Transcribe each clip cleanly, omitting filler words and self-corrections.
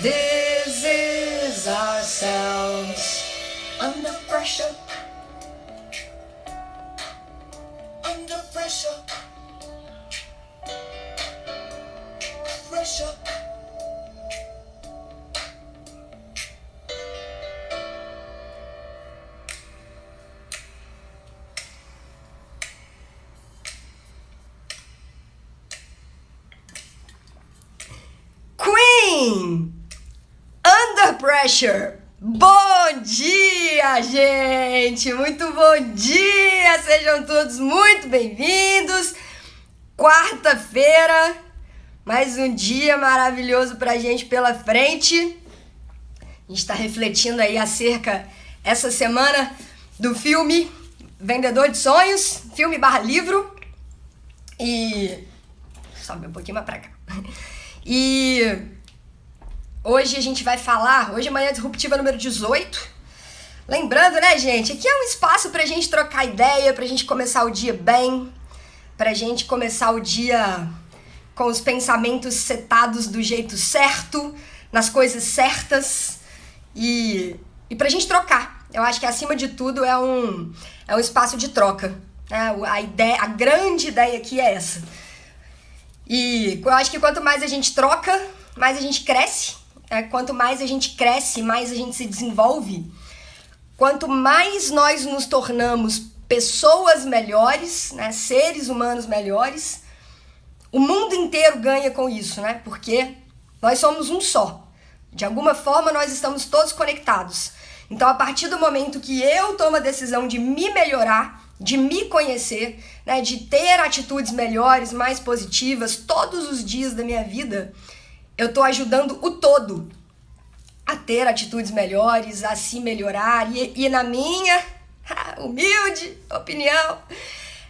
This is ourselves under pressure, under pressure, pressure. Queen! Under Pressure! Bom dia, gente! Muito bom dia! Sejam todos muito bem-vindos! Quarta-feira, mais um dia maravilhoso pra gente pela frente. A gente tá refletindo aí acerca, essa semana, do filme Vendedor de Sonhos, filme / livro. E... sobe um pouquinho mais pra cá. E hoje a gente vai falar, hoje é Manhã Disruptiva número 18. Lembrando, né, gente, aqui é um espaço pra gente trocar ideia, pra gente começar o dia bem, pra gente começar o dia com os pensamentos setados do jeito certo, nas coisas certas e pra gente trocar. Eu acho que acima de tudo é um espaço de troca, né? A grande ideia aqui é essa. E eu acho que quanto mais a gente troca, mais a gente cresce. Quanto mais a gente cresce, mais a gente se desenvolve. Quanto mais nós nos tornamos pessoas melhores, né, seres humanos melhores, o mundo inteiro ganha com isso, né? Porque nós somos um só. De alguma forma, nós estamos todos conectados. Então, a partir do momento que eu tomo a decisão de me melhorar, de me conhecer, né, de ter atitudes melhores, mais positivas, todos os dias da minha vida, eu tô ajudando o todo a ter atitudes melhores, a se melhorar e na minha humilde opinião,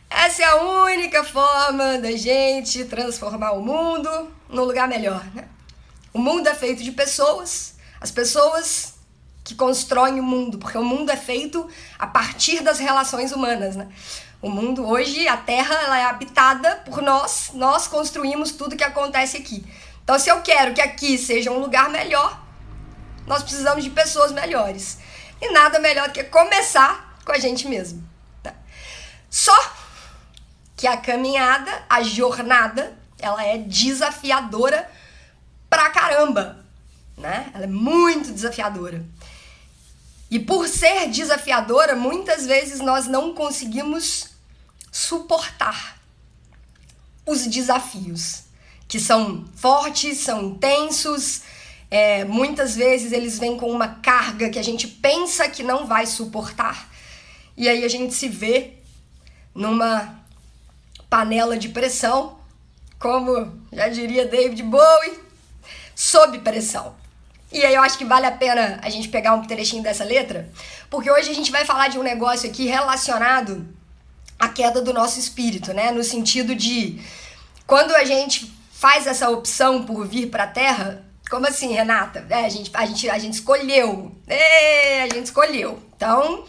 essa é a única forma da gente transformar o mundo num lugar melhor, né? O mundo é feito de pessoas, as pessoas que constroem o mundo, porque o mundo é feito a partir das relações humanas, né? O mundo hoje, a Terra, ela é habitada por nós construímos tudo que acontece aqui. Então, se eu quero que aqui seja um lugar melhor, nós precisamos de pessoas melhores. E nada melhor do que começar com a gente mesmo, tá? Só que a caminhada, a jornada, ela é desafiadora pra caramba, né? Ela é muito desafiadora. E por ser desafiadora, muitas vezes nós não conseguimos suportar os desafios, que são fortes, são intensos, muitas vezes eles vêm com uma carga que a gente pensa que não vai suportar, e aí a gente se vê numa panela de pressão, como já diria David Bowie, sob pressão. E aí eu acho que vale a pena a gente pegar um trechinho dessa letra, porque hoje a gente vai falar de um negócio aqui relacionado à queda do nosso espírito, né? No sentido de, quando a gente faz essa opção por vir pra Terra, como assim, Renata? A gente escolheu, a gente escolheu. Então,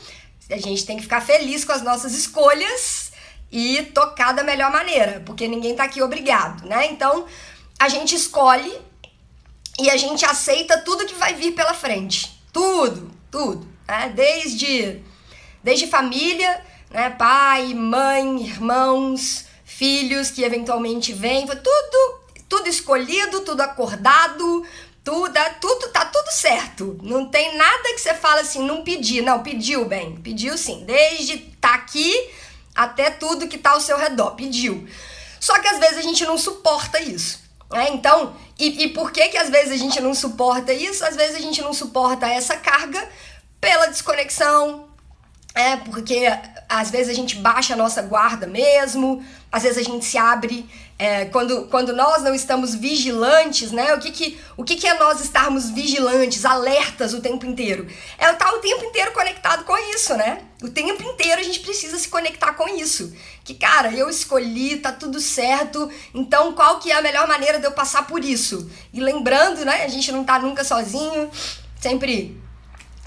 a gente tem que ficar feliz com as nossas escolhas e tocar da melhor maneira, porque ninguém tá aqui obrigado, né? Então, a gente escolhe e a gente aceita tudo que vai vir pela frente. Tudo, né? Desde família, né? Pai, mãe, irmãos, filhos que eventualmente vêm, tudo escolhido, tudo acordado, tá tudo certo. Não tem nada que você fala assim, não pedi. Não, pediu bem, pediu sim. Desde tá aqui até tudo que tá ao seu redor, pediu. Só que às vezes a gente não suporta isso. Então, e por que às vezes a gente não suporta isso? Às vezes a gente não suporta essa carga pela desconexão, porque às vezes a gente baixa a nossa guarda mesmo, às vezes a gente se abre, quando nós não estamos vigilantes, né? O que é nós estarmos vigilantes, alertas o tempo inteiro? É estar o tempo inteiro conectado com isso, né? O tempo inteiro a gente precisa se conectar com isso. Que, cara, eu escolhi, tá tudo certo, então qual que é a melhor maneira de eu passar por isso? E lembrando, né, a gente não tá nunca sozinho, sempre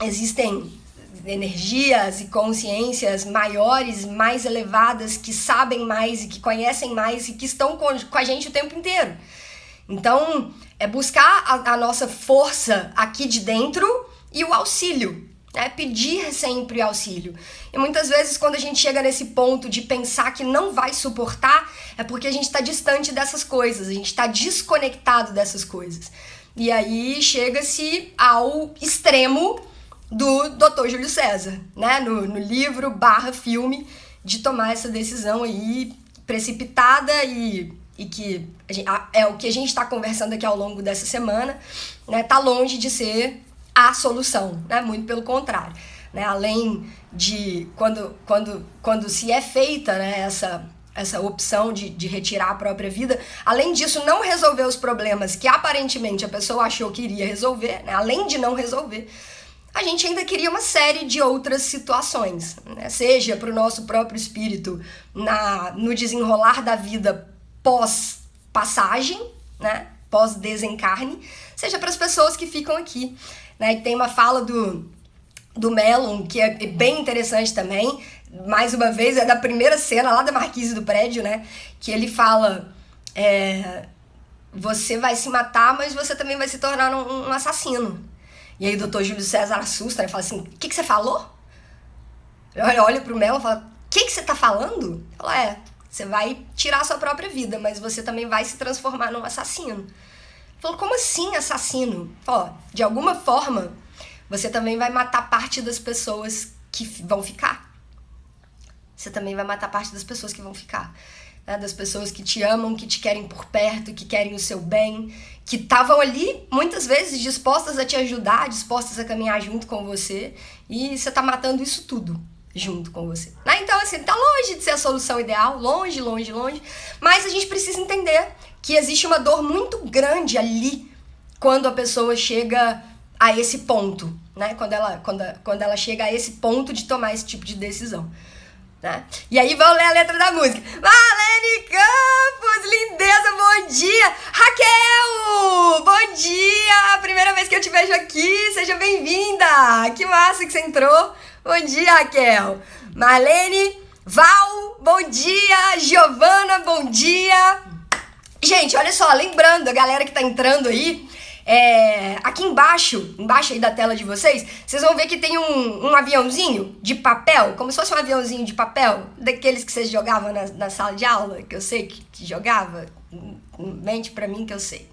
existem energias e consciências maiores, mais elevadas, que sabem mais e que conhecem mais e que estão com a gente o tempo inteiro. Então, é buscar a nossa força aqui de dentro e o auxílio. Pedir sempre auxílio. E muitas vezes quando a gente chega nesse ponto de pensar que não vai suportar, é porque a gente está distante dessas coisas, a gente está desconectado dessas coisas. E aí chega-se ao extremo do Dr. Júlio César, né? No livro / filme, de tomar essa decisão aí precipitada e que é o que a gente está conversando aqui ao longo dessa semana, né? Tá longe de ser a solução, né? Muito pelo contrário, né? Além de quando se é feita, né, essa opção de retirar a própria vida, além disso não resolver os problemas que aparentemente a pessoa achou que iria resolver, né? Além de não resolver, a gente ainda queria uma série de outras situações, né? Seja para o nosso próprio espírito no desenrolar da vida pós-passagem, né? Pós-desencarne, seja para as pessoas que ficam aqui, né? E tem uma fala do Mellon que é bem interessante também, mais uma vez, é da primeira cena lá da Marquise do Prédio, né? Que ele fala, você vai se matar, mas você também vai se tornar um assassino. E aí o Dr. Júlio César assusta, né? Fala assim, o que você falou? Olha pro Mellon e fala, o que você tá falando? Fala, você vai tirar a sua própria vida, mas você também vai se transformar num assassino. Falou, como assim assassino? Ó, de alguma forma, você também vai matar parte das pessoas que vão ficar. Você também vai matar parte das pessoas que vão ficar. Né? Das pessoas que te amam, que te querem por perto, que querem o seu bem, que estavam ali, muitas vezes, dispostas a te ajudar, dispostas a caminhar junto com você, e você tá matando isso tudo junto com você. Né? Então, assim, tá longe de ser a solução ideal, longe, longe, longe, mas a gente precisa entender que existe uma dor muito grande ali quando a pessoa chega a esse ponto, né? Quando ela chega a esse ponto de tomar esse tipo de decisão. Né? E aí vamos ler a letra da música. Marlene Campos, lindeza, bom dia. Raquel, bom dia. Primeira vez que eu te vejo aqui, seja bem-vinda. Que massa que você entrou. Bom dia, Raquel. Marlene, Val, bom dia. Giovana, bom dia. Gente, olha só, lembrando a galera que tá entrando aí, aqui embaixo aí da tela de vocês vão ver que tem um aviãozinho de papel, como se fosse um aviãozinho de papel, daqueles que vocês jogavam na sala de aula, que eu sei que jogava, mente pra mim que eu sei.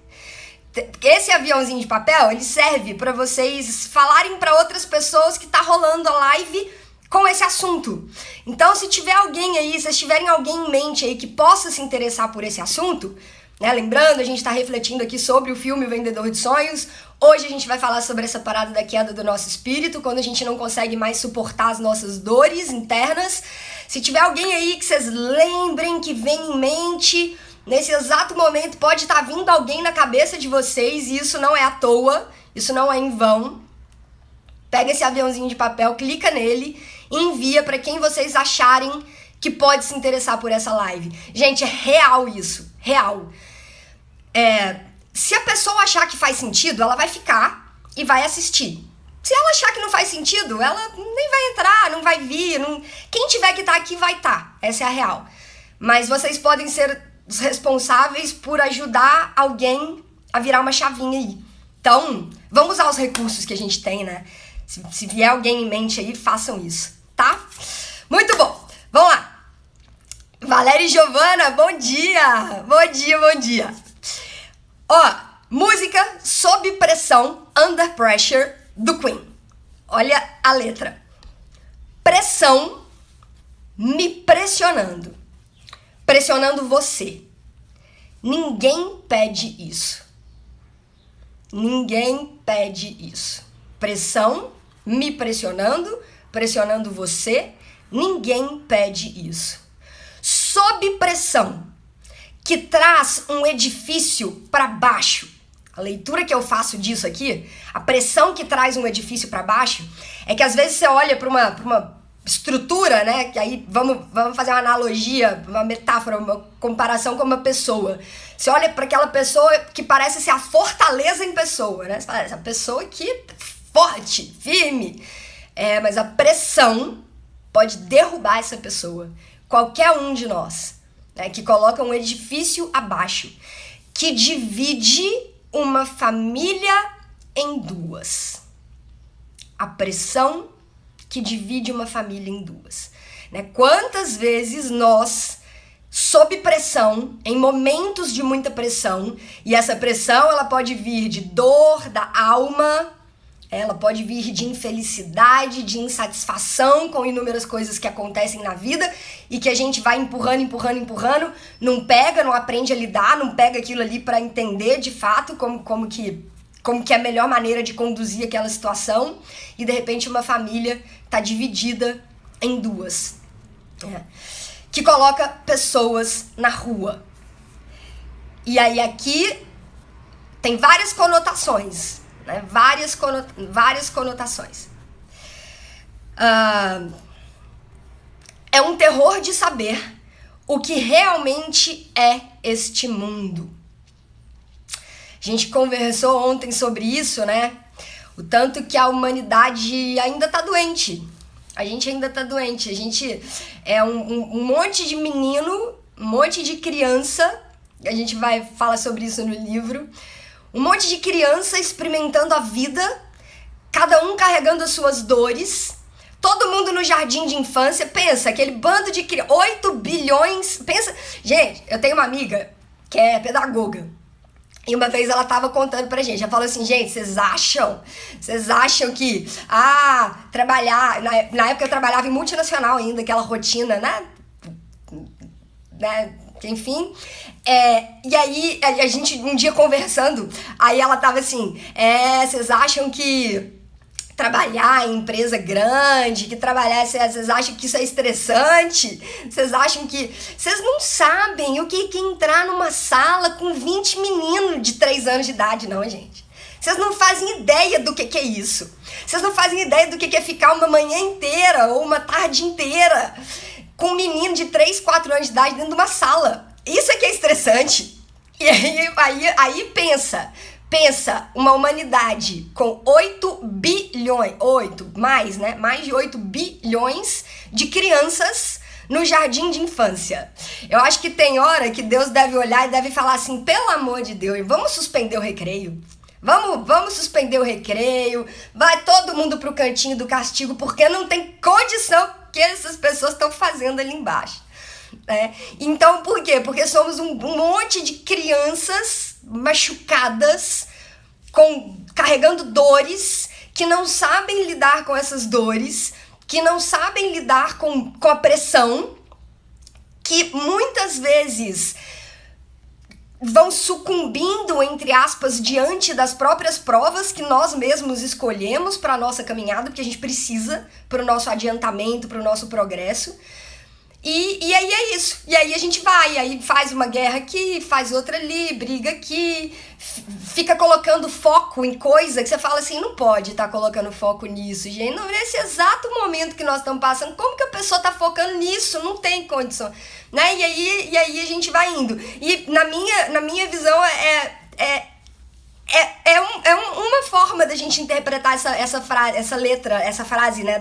Esse aviãozinho de papel, ele serve pra vocês falarem pra outras pessoas que tá rolando a live com esse assunto. Então, se tiver alguém aí, se vocês tiverem alguém em mente aí que possa se interessar por esse assunto, né? Lembrando, a gente tá refletindo aqui sobre o filme O Vendedor de Sonhos. Hoje a gente vai falar sobre essa parada da queda do nosso espírito, quando a gente não consegue mais suportar as nossas dores internas. Se tiver alguém aí que vocês lembrem, que vem em mente, nesse exato momento pode estar vindo alguém na cabeça de vocês, e isso não é à toa, isso não é em vão. Pega esse aviãozinho de papel, clica nele e envia para quem vocês acharem que pode se interessar por essa live. Gente, é real isso, real. Se a pessoa achar que faz sentido, ela vai ficar e vai assistir. Se ela achar que não faz sentido, ela nem vai entrar, não vai vir. Quem tiver que estar aqui vai estar. Essa é a real. Mas vocês podem ser os responsáveis por ajudar alguém a virar uma chavinha aí. Então, vamos usar os recursos que a gente tem, né? Se vier alguém em mente aí, façam isso, tá? Muito bom. Vamos lá. Valéria e Giovana, bom dia. Bom dia, bom dia. Ó, música Sob Pressão, Under Pressure, do Queen. Olha a letra. Pressão me pressionando. Pressionando você. Ninguém pede isso. Ninguém pede isso. Pressão me pressionando, pressionando você. Ninguém pede isso. Sob pressão, que traz um edifício para baixo. A leitura que eu faço disso aqui, a pressão que traz um edifício para baixo, é que às vezes você olha para uma estrutura, né? Que aí vamos fazer uma analogia, uma metáfora, uma comparação com uma pessoa. Você olha para aquela pessoa que parece ser a fortaleza em pessoa, né? Você fala, essa pessoa aqui forte, firme. Mas a pressão pode derrubar essa pessoa. Qualquer um de nós, né, que coloca um edifício abaixo, que divide uma família em duas. A pressão que divide uma família em duas. Né? Quantas vezes nós, sob pressão, em momentos de muita pressão, e essa pressão ela pode vir de dor da alma, ela pode vir de infelicidade, de insatisfação com inúmeras coisas que acontecem na vida e que a gente vai empurrando, não pega, não aprende a lidar, não pega aquilo ali para entender de fato como que é a melhor maneira de conduzir aquela situação, e de repente uma família tá dividida em duas. Que coloca pessoas na rua. E aí aqui tem várias conotações, né? Várias conotações. É um terror de saber o que realmente é este mundo. A gente conversou ontem sobre isso, né? O tanto que a humanidade ainda tá doente. A gente ainda tá doente. A gente é um monte de menino, um monte de criança. A gente vai falar sobre isso no livro. Um monte de criança experimentando a vida, cada um carregando as suas dores. Todo mundo no jardim de infância. Pensa, aquele bando de crianças, 8 bilhões. Pensa, gente, eu tenho uma amiga que é pedagoga. E uma vez ela tava contando pra gente, ela falou assim, gente, vocês acham que, trabalhar, na época eu trabalhava em multinacional ainda, aquela rotina, né, enfim, e aí a gente, um dia conversando, aí ela tava assim, vocês acham que trabalhar em empresa grande, que trabalhar, vocês acham que isso é estressante? Vocês acham que... Vocês não sabem o que é entrar numa sala com 20 meninos de 3 anos de idade, não, gente. Vocês não fazem ideia do que é isso. Vocês não fazem ideia do que é ficar uma manhã inteira ou uma tarde inteira com um menino de 3, 4 anos de idade dentro de uma sala. Isso é que é estressante. E aí pensa, uma humanidade com 8 bilhões, mais de 8 bilhões de crianças no jardim de infância. Eu acho que tem hora que Deus deve olhar e deve falar assim, pelo amor de Deus, vamos suspender o recreio. Vamos suspender o recreio, vai todo mundo pro cantinho do castigo, porque não tem condição que essas pessoas estão fazendo ali embaixo. Então, por quê? Porque somos um monte de crianças machucadas, carregando dores, que não sabem lidar com essas dores, que não sabem lidar com a pressão, que muitas vezes vão sucumbindo, entre aspas, diante das próprias provas que nós mesmos escolhemos para a nossa caminhada, porque a gente precisa para o nosso adiantamento, para o nosso progresso. E aí é isso. E aí a gente vai, aí faz uma guerra aqui, faz outra ali, briga aqui, fica colocando foco em coisa que você fala assim, não pode estar colocando foco nisso, gente. Não, nesse exato momento que nós estamos passando, como que a pessoa está focando nisso? Não tem condição. Né? E aí a gente vai indo. E na minha visão uma forma da gente interpretar essa letra, essa frase, né,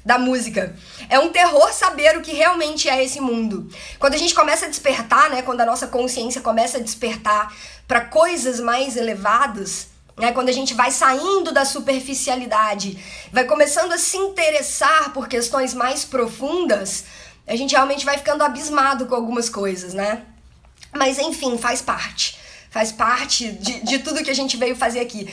da música. É um terror saber o que realmente é esse mundo. Quando a gente começa a despertar, né, quando a nossa consciência começa a despertar para coisas mais elevadas, né, quando a gente vai saindo da superficialidade, vai começando a se interessar por questões mais profundas, a gente realmente vai ficando abismado com algumas coisas, né? Mas enfim, faz parte de tudo que a gente veio fazer aqui.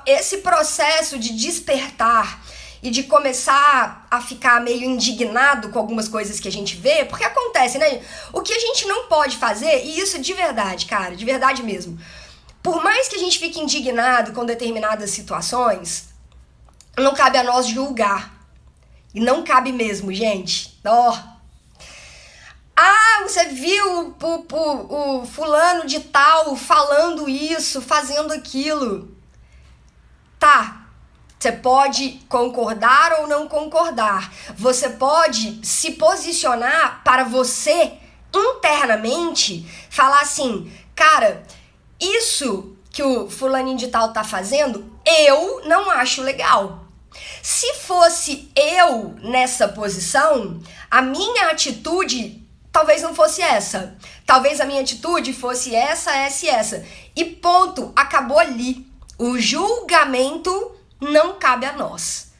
Esse processo de despertar e de começar a ficar meio indignado com algumas coisas que a gente vê, porque acontece, né? O que a gente não pode fazer, e isso de verdade, cara, de verdade mesmo, por mais que a gente fique indignado com determinadas situações, não cabe a nós julgar. E não cabe mesmo, gente. Você viu o fulano de tal falando isso, fazendo aquilo. Tá. Você pode concordar ou não concordar. Você pode se posicionar para você internamente, falar assim, cara, isso que o fulaninho de tal tá fazendo, eu não acho legal. Se fosse eu nessa posição, a minha atitude talvez não fosse essa. Talvez a minha atitude fosse essa. E ponto, acabou ali. O julgamento não cabe a nós.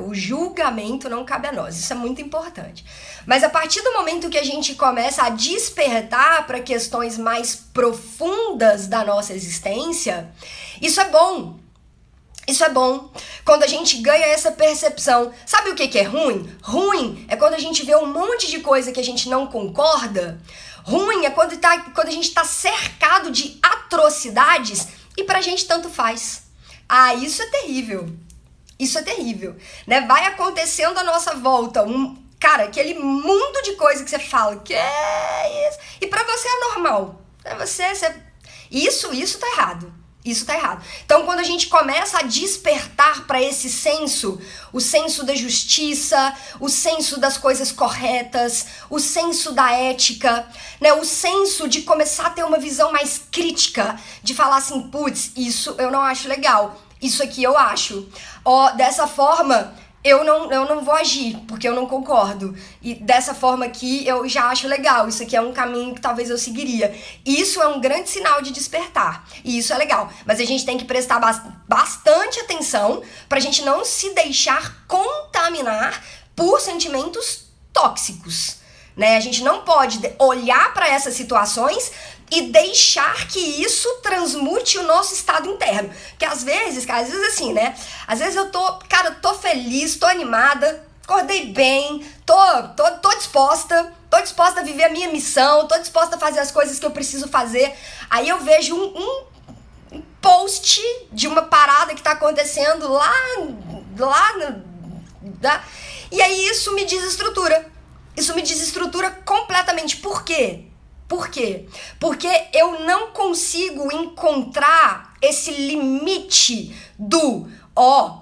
O julgamento não cabe a nós, isso é muito importante. Mas a partir do momento que a gente começa a despertar para questões mais profundas da nossa existência, isso é bom. Isso é bom. Quando a gente ganha essa percepção. Sabe o que é ruim? Ruim é quando a gente vê um monte de coisa que a gente não concorda. Ruim é quando a gente está cercado de atrocidades e pra gente tanto faz. Ah, isso é terrível. Isso é terrível, né? Vai acontecendo à nossa volta, cara, aquele mundo de coisa que você fala, que é isso? E pra você é normal. Pra você. Isso tá errado. Isso tá errado. Então, quando a gente começa a despertar para esse senso, o senso da justiça, o senso das coisas corretas, o senso da ética, né? O senso de começar a ter uma visão mais crítica, de falar assim, putz, isso eu não acho legal. Isso aqui eu acho. Dessa forma, eu não vou agir, porque eu não concordo. E dessa forma aqui, eu já acho legal. Isso aqui é um caminho que talvez eu seguiria. Isso é um grande sinal de despertar. E isso é legal. Mas a gente tem que prestar bastante atenção pra gente não se deixar contaminar por sentimentos tóxicos, né? A gente não pode olhar para essas situações e deixar que isso transmute o nosso estado interno. Porque às vezes assim, né? Às vezes eu tô feliz, tô animada, acordei bem, tô disposta a viver a minha missão, tô disposta a fazer as coisas que eu preciso fazer. Aí eu vejo um post de uma parada que tá acontecendo e aí isso me desestrutura. Isso me desestrutura completamente. Por quê? Por quê? Porque eu não consigo encontrar esse limite do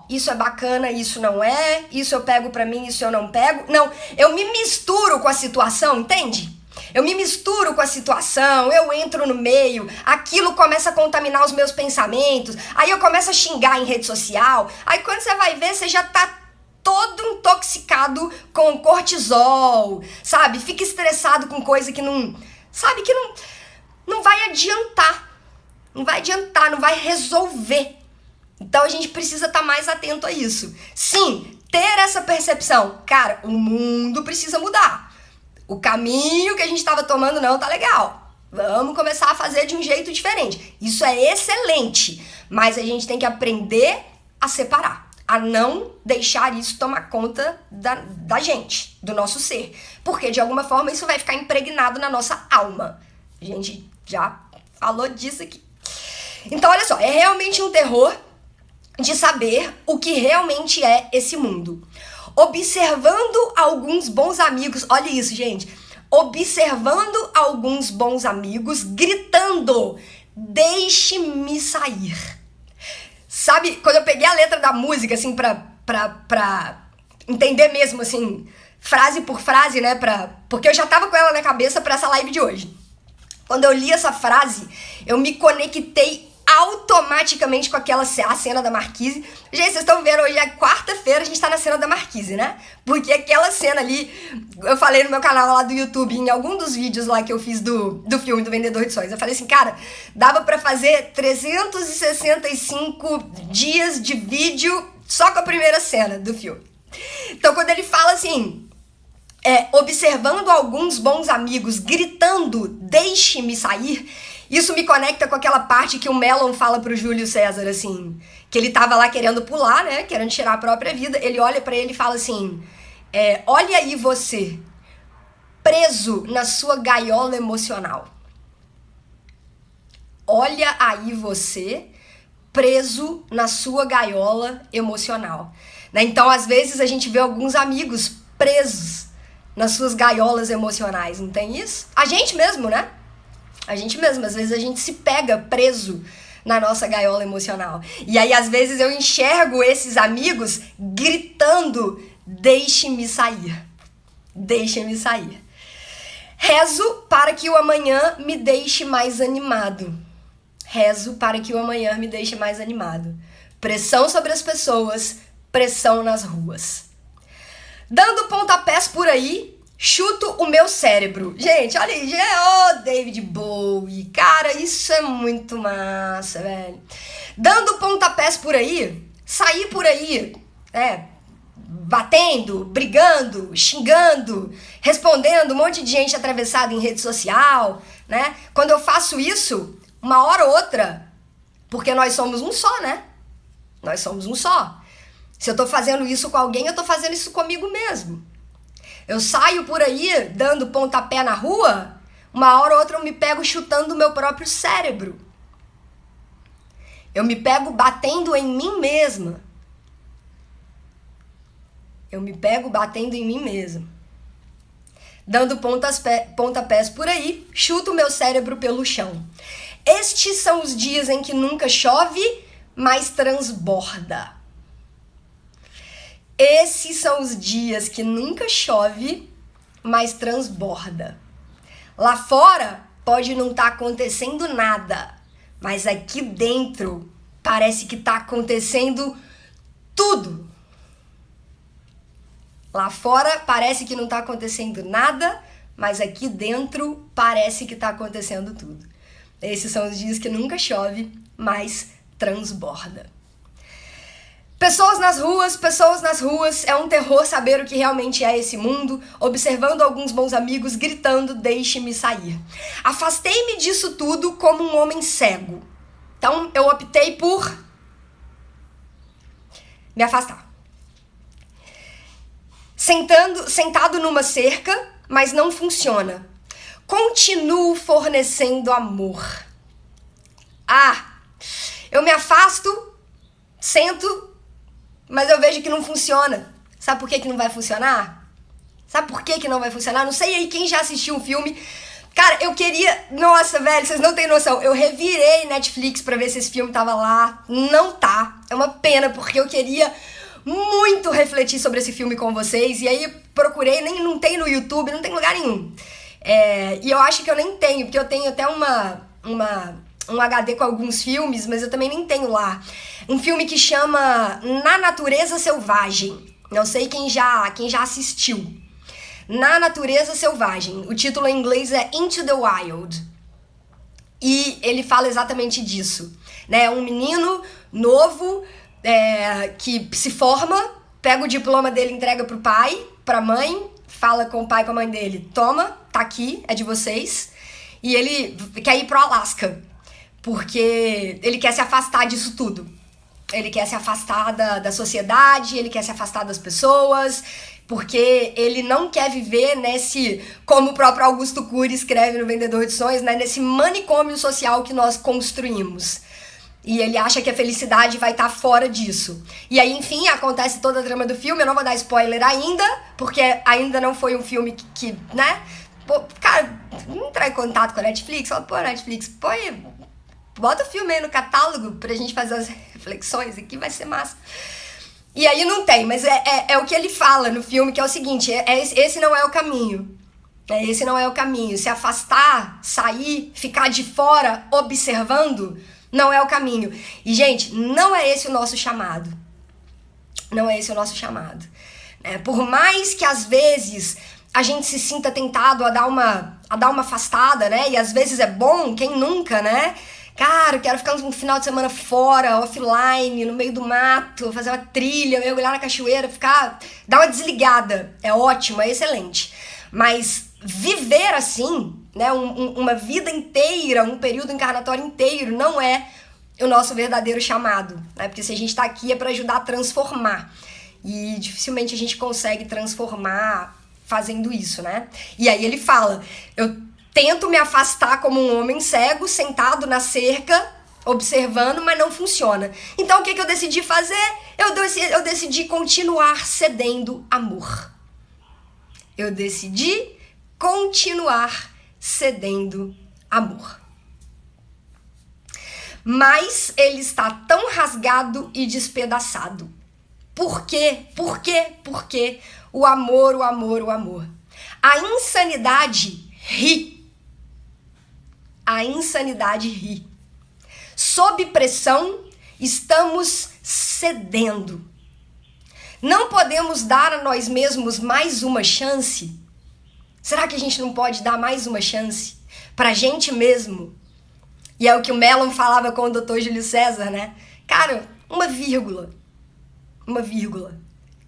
isso é bacana, isso não é, isso eu pego pra mim, isso eu não pego. Não, eu me misturo com a situação, entende? Eu me misturo com a situação, eu entro no meio, aquilo começa a contaminar os meus pensamentos, aí eu começo a xingar em rede social, aí quando você vai ver, você já tá todo intoxicado com cortisol, sabe? Fica estressado com coisa que não vai adiantar. Não vai adiantar, não vai resolver. Então a gente precisa estar mais atento a isso. Sim, ter essa percepção. Cara, o mundo precisa mudar. O caminho que a gente estava tomando não tá legal. Vamos começar a fazer de um jeito diferente. Isso é excelente. Mas a gente tem que aprender a separar. A não deixar isso tomar conta da gente, do nosso ser. Porque, de alguma forma, isso vai ficar impregnado na nossa alma. A gente já falou disso aqui. Então, olha só, é realmente um terror de saber o que realmente é esse mundo. Observando alguns bons amigos, olha isso, gente. Observando alguns bons amigos gritando, deixe-me sair. Sabe, quando eu peguei a letra da música, assim, pra entender mesmo, assim, frase por frase, né, porque eu já tava com ela na cabeça pra essa live de hoje. Quando eu li essa frase, eu me conectei automaticamente com a cena da Marquise. Gente, vocês estão vendo, hoje é quarta-feira, a gente tá na cena da Marquise, né? Porque aquela cena ali, eu falei no meu canal lá do YouTube, em algum dos vídeos lá que eu fiz do filme do Vendedor de Sonhos, eu falei assim, cara, dava pra fazer 365 dias de vídeo só com a primeira cena do filme. Então, quando ele fala assim, observando alguns bons amigos gritando, deixe-me sair, isso me conecta com aquela parte que o Melon fala pro Júlio César, assim, que ele tava lá querendo pular, né, querendo tirar a própria vida, ele olha pra ele e fala assim, olha aí você, preso na sua gaiola emocional. Olha aí você, preso na sua gaiola emocional. Né? Então, às vezes, a gente vê alguns amigos presos nas suas gaiolas emocionais, não tem isso? A gente mesmo, né? A gente mesmo, às vezes a gente se pega preso na nossa gaiola emocional. E aí, às vezes, eu enxergo esses amigos gritando, deixe-me sair. Deixe-me sair. Rezo para que o amanhã me deixe mais animado. Rezo para que o amanhã me deixe mais animado. Pressão sobre as pessoas, pressão nas ruas. Dando pontapés por aí, chuto o meu cérebro. Gente, olha aí, ô David Bowie, cara, isso é muito massa, velho. Dando pontapés por aí, sair por aí, batendo, brigando, xingando, respondendo um monte de gente atravessada em rede social, né? Quando eu faço isso, uma hora ou outra, porque nós somos um só, né? Nós somos um só. Se eu tô fazendo isso com alguém, eu tô fazendo isso comigo mesmo. Eu saio por aí dando pontapé na rua, uma hora ou outra eu me pego chutando o meu próprio cérebro. Eu me pego batendo em mim mesma. Eu me pego batendo em mim mesma. Dando pontapés por aí, chuto o meu cérebro pelo chão. Estes são os dias em que nunca chove, mas transborda. Esses são os dias que nunca chove, mas transborda. Lá fora pode não estar acontecendo nada, mas aqui dentro parece que está acontecendo tudo. Lá fora parece que não está acontecendo nada, mas aqui dentro parece que está acontecendo tudo. Esses são os dias que nunca chove, mas transborda. Pessoas nas ruas, é um terror saber o que realmente é esse mundo, observando alguns bons amigos gritando, deixe-me sair. Afastei-me disso tudo como um homem cego. Então, eu optei por me afastar. Sentado numa cerca, mas não funciona. Continuo fornecendo amor. Eu me afasto, sento, mas eu vejo que não funciona. Sabe por que não vai funcionar? Sabe por que não vai funcionar? Não sei aí quem já assistiu um filme. Cara, eu queria... Nossa, velho, vocês não têm noção. Eu revirei Netflix pra ver se esse filme tava lá. Não tá. É uma pena, porque eu queria muito refletir sobre esse filme com vocês. E aí procurei, não tem no YouTube, não tem lugar nenhum. E eu acho que eu nem tenho, porque eu tenho até um HD com alguns filmes, mas eu também nem tenho lá. Um filme que chama Na Natureza Selvagem. Não sei quem já assistiu. Na Natureza Selvagem. O título em inglês é Into the Wild. E ele fala exatamente disso. Né? Um menino novo que se forma, pega o diploma dele, entrega pro pai, pra mãe, fala com o pai e com a mãe dele. Toma, tá aqui, é de vocês. E ele quer ir pro Alasca. Porque ele quer se afastar disso tudo. Ele quer se afastar da sociedade, ele quer se afastar das pessoas, porque ele não quer viver nesse, como o próprio Augusto Cury escreve no Vendedor de Sonhos, né, nesse manicômio social que nós construímos. E ele acha que a felicidade vai estar fora disso. E aí, enfim, acontece toda a trama do filme. Eu não vou dar spoiler ainda, porque ainda não foi um filme que né? Pô, cara, entrar em contato com a Netflix, fala, pô, Netflix, bota o filme aí no catálogo pra gente fazer as reflexões aqui, vai ser massa. E aí não tem, mas é o que ele fala no filme, que é o seguinte, esse não é o caminho. Esse não é o caminho. Se afastar, sair, ficar de fora, observando, não é o caminho. E, gente, não é esse o nosso chamado. Não é esse o nosso chamado. Por mais que, às vezes, a gente se sinta tentado a dar uma afastada, né? E, às vezes, é bom, quem nunca, né? Cara, eu quero ficar um final de semana fora, offline, no meio do mato, fazer uma trilha, mergulhar na cachoeira, dar uma desligada. É ótimo, é excelente. Mas viver assim, né, uma vida inteira, um período encarnatório inteiro, não é o nosso verdadeiro chamado, né? Porque se a gente tá aqui é para ajudar a transformar. E dificilmente a gente consegue transformar fazendo isso, né? E aí ele fala, eu tento me afastar como um homem cego, sentado na cerca, observando, mas não funciona. Então o que eu decidi fazer? Eu decidi continuar cedendo amor. Eu decidi continuar cedendo amor. Mas ele está tão rasgado e despedaçado. Por quê? Por quê? Porque o amor, o amor, o amor. A insanidade ri. A insanidade ri. Sob pressão, estamos cedendo. Não podemos dar a nós mesmos mais uma chance? Será que a gente não pode dar mais uma chance pra gente mesmo? E é o que o Mellon falava com o Dr. Júlio César, né? Cara, uma vírgula,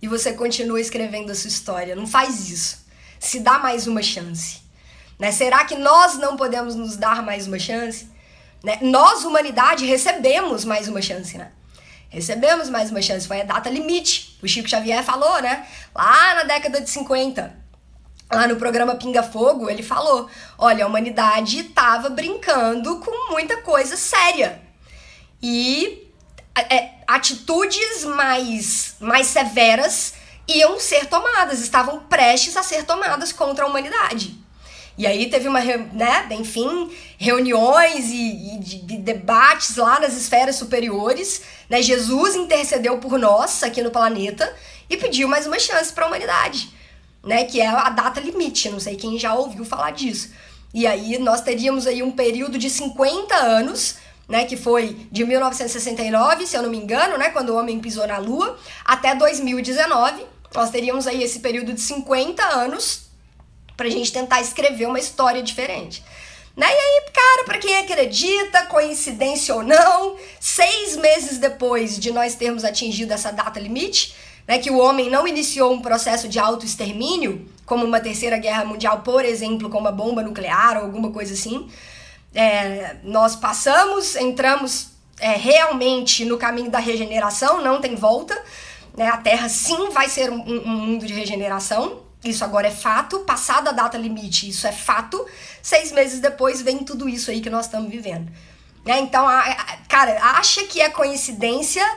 e você continua escrevendo a sua história. Não faz isso. Se dá mais uma chance. Né? Será que nós não podemos nos dar mais uma chance? Né? Nós, humanidade, recebemos mais uma chance, né? Recebemos mais uma chance. Foi a data limite. O Chico Xavier falou, né? Lá na década de 50. Lá no programa Pinga Fogo, ele falou, olha, a humanidade estava brincando com muita coisa séria. E atitudes mais severas iam ser tomadas, estavam prestes a ser tomadas contra a humanidade. E aí teve reuniões e debates lá nas esferas superiores, né? Jesus intercedeu por nós aqui no planeta e pediu mais uma chance para a humanidade, né? Que é a data limite, não sei quem já ouviu falar disso. E aí nós teríamos aí um período de 50 anos, né, que foi de 1969, se eu não me engano, né, quando o homem pisou na Lua, até 2019, nós teríamos aí esse período de 50 anos pra gente tentar escrever uma história diferente. Né? E aí, cara, pra quem acredita, coincidência ou não, 6 meses depois de nós termos atingido essa data limite, né, que o homem não iniciou um processo de autoextermínio, como uma terceira guerra mundial, por exemplo, com uma bomba nuclear ou alguma coisa assim, nós entramos realmente no caminho da regeneração, não tem volta, né? A Terra sim vai ser um mundo de regeneração, isso agora é fato, passada a data limite, isso é fato, 6 meses depois vem tudo isso aí que nós estamos vivendo. Né? Então, cara, acha que é coincidência,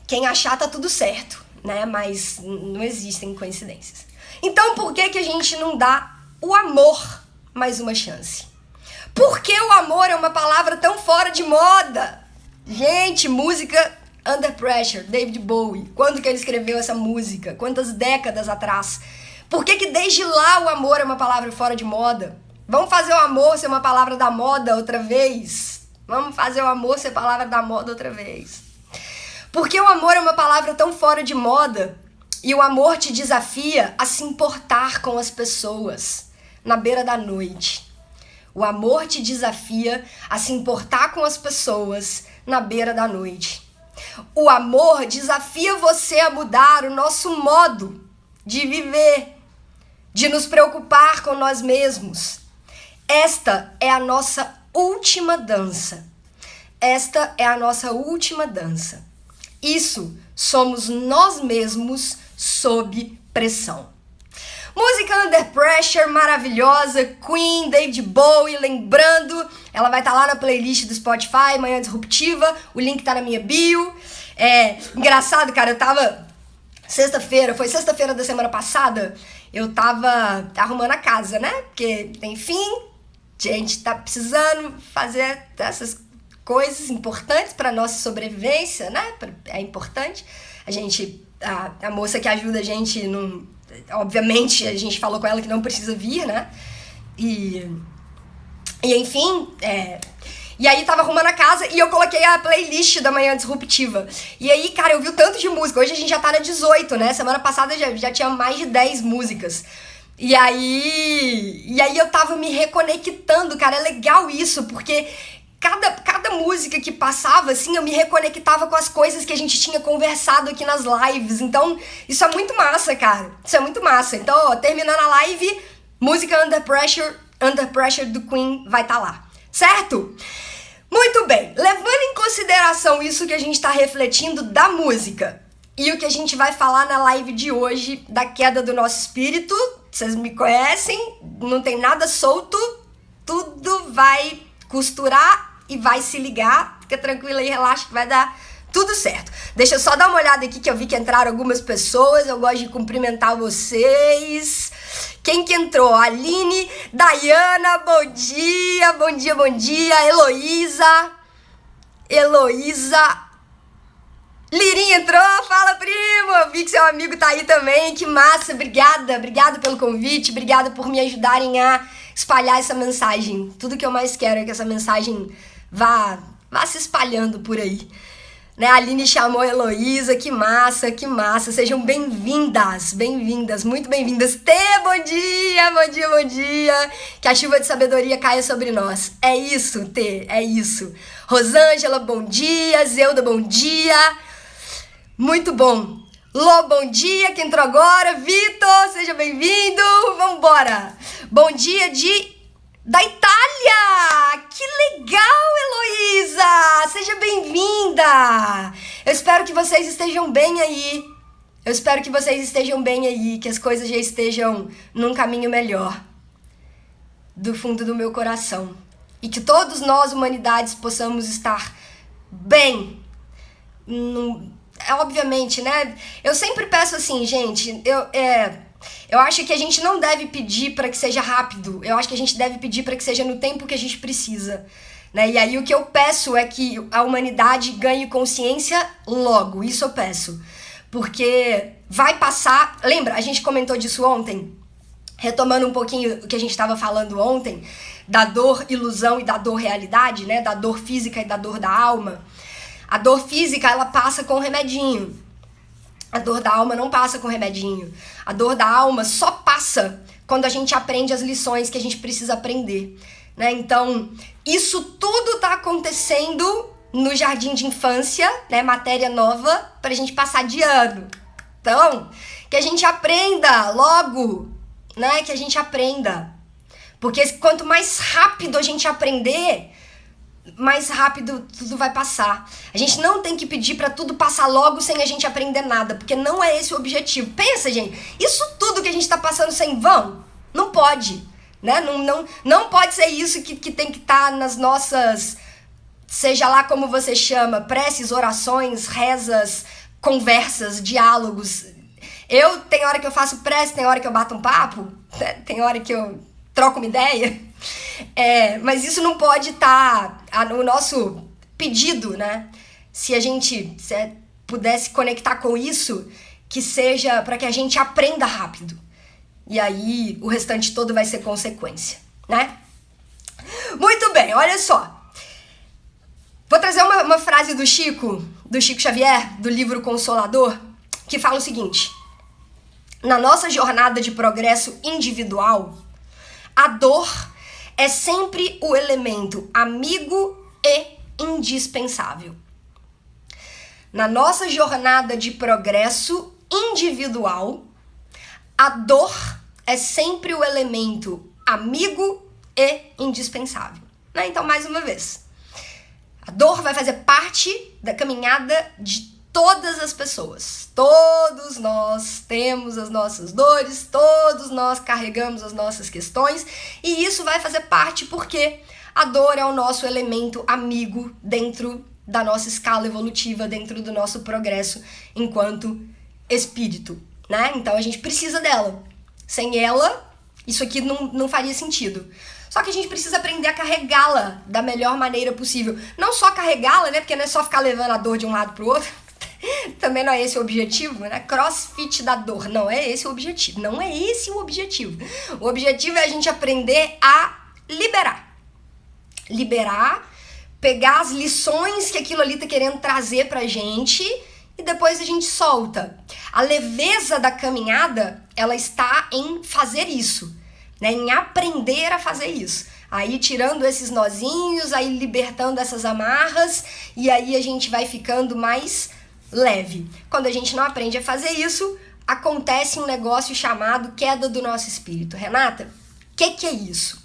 quem achar tá tudo certo, né? Mas não existem coincidências. Então, por que a gente não dá o amor mais uma chance? Por que o amor é uma palavra tão fora de moda? Gente, música Under Pressure, David Bowie. Quando que ele escreveu essa música? Quantas décadas atrás? Por que desde lá o amor é uma palavra fora de moda? Vamos fazer o amor ser uma palavra da moda outra vez? Vamos fazer o amor ser palavra da moda outra vez. Por que o amor é uma palavra tão fora de moda? E o amor te desafia a se importar com as pessoas na beira da noite. O amor te desafia a se importar com as pessoas na beira da noite. O amor desafia você a mudar o nosso modo de viver, de nos preocupar com nós mesmos. Esta é a nossa última dança. Esta é a nossa última dança. Isso somos nós mesmos sob pressão. Música Under Pressure, maravilhosa, Queen, David Bowie, lembrando, ela vai estar lá na playlist do Spotify, Manhã Disruptiva, o link tá na minha bio. Engraçado, cara, eu tava, foi sexta-feira da semana passada, eu tava arrumando a casa, né, porque, enfim, a gente tá precisando fazer essas coisas importantes pra nossa sobrevivência, né, é importante, a moça que ajuda a gente não... Obviamente, a gente falou com ela que não precisa vir, né? E enfim, e aí tava arrumando a casa e eu coloquei a playlist da Manhã Disruptiva. E aí, cara, eu vi o tanto de música. Hoje a gente já tá na 18, né? Semana passada já tinha mais de 10 músicas. E aí eu tava me reconectando, cara. É legal isso, porque... Cada música que passava, assim, eu me reconectava com as coisas que a gente tinha conversado aqui nas lives. Então, isso é muito massa, cara. Isso é muito massa. Então, ó, terminando a live, música Under Pressure do Queen vai estar lá. Certo? Muito bem. Levando em consideração isso que a gente tá refletindo da música e o que a gente vai falar na live de hoje, da queda do nosso espírito, vocês me conhecem, não tem nada solto, tudo vai costurar e vai se ligar, fica tranquila aí, relaxa que vai dar tudo certo. Deixa eu só dar uma olhada aqui que eu vi que entraram algumas pessoas, eu gosto de cumprimentar vocês. Quem que entrou? Aline, Dayana, bom dia, bom dia, bom dia. Heloísa, Lirinha entrou, fala primo, eu vi que seu amigo tá aí também, que massa, obrigada pelo convite, obrigada por me ajudarem a espalhar essa mensagem. Tudo que eu mais quero é que essa mensagem vá se espalhando por aí. Né? A Aline chamou a Heloísa, que massa, que massa. Sejam bem-vindas, muito bem-vindas. Tê, bom dia, bom dia, bom dia. Que a chuva de sabedoria caia sobre nós. É isso, Tê, é isso. Rosângela, bom dia. Zeuda, bom dia. Muito bom. Lô, bom dia, quem entrou agora. Vitor, seja bem-vindo. Vambora. Bom dia da Itália! Que legal, Heloísa! Seja bem-vinda! Eu espero que vocês estejam bem aí. Que as coisas já estejam num caminho melhor. Do fundo do meu coração. E que todos nós, humanidades, possamos estar bem. Obviamente, né? Eu sempre peço assim, gente, eu acho que a gente não deve pedir para que seja rápido. Eu acho que a gente deve pedir para que seja no tempo que a gente precisa. Né? E aí o que eu peço é que a humanidade ganhe consciência logo. Isso eu peço. Porque vai passar... Lembra, a gente comentou disso ontem? Retomando um pouquinho o que a gente estava falando ontem, da dor ilusão e da dor realidade, né? Da dor física e da dor da alma. A dor física, ela passa com remedinho. A dor da alma não passa com remedinho. A dor da alma só passa quando a gente aprende as lições que a gente precisa aprender. Né? Então, isso tudo tá acontecendo no jardim de infância, né? Matéria nova, pra gente passar de ano. Então, que a gente aprenda logo, né? Que a gente aprenda. Porque quanto mais rápido a gente aprender, mais rápido tudo vai passar. A gente não tem que pedir pra tudo passar logo sem a gente aprender nada, porque não é esse o objetivo. Pensa, gente, isso tudo que a gente tá passando sem vão, não pode, né? Não pode ser isso que tem que estar nas nossas, seja lá como você chama, preces, orações, rezas, conversas, diálogos. Tem hora que eu faço prece, tem hora que eu bato um papo, tem hora que eu troco uma ideia. Mas isso não pode estar no nosso pedido, né? Se a gente pudesse conectar com isso, que seja para que a gente aprenda rápido. E aí o restante todo vai ser consequência, né? Muito bem, olha só. Vou trazer uma frase do Chico Xavier, do livro Consolador, que fala o seguinte: na nossa jornada de progresso individual, a dor é sempre o elemento amigo e indispensável. Na nossa jornada de progresso individual, a dor é sempre o elemento amigo e indispensável. Né? Então, mais uma vez, a dor vai fazer parte da caminhada de todas as pessoas. Todos nós temos as nossas dores, todos nós carregamos as nossas questões, e isso vai fazer parte porque a dor é o nosso elemento amigo dentro da nossa escala evolutiva, dentro do nosso progresso enquanto espírito, né? Então a gente precisa dela. Sem ela, isso aqui não faria sentido. Só que a gente precisa aprender a carregá-la da melhor maneira possível. Não só carregá-la, né? Porque não é só ficar levando a dor de um lado pro outro. Também não é esse o objetivo, né? Crossfit da dor. Não é esse o objetivo. Não é esse o objetivo. O objetivo é a gente aprender a liberar. Liberar, pegar as lições que aquilo ali tá querendo trazer pra gente e depois a gente solta. A leveza da caminhada, ela está em fazer isso, né? Em aprender a fazer isso. Aí tirando esses nozinhos, aí libertando essas amarras, e aí a gente vai ficando mais leve. Quando a gente não aprende a fazer isso, acontece um negócio chamado queda do nosso espírito. Renata, o que é isso?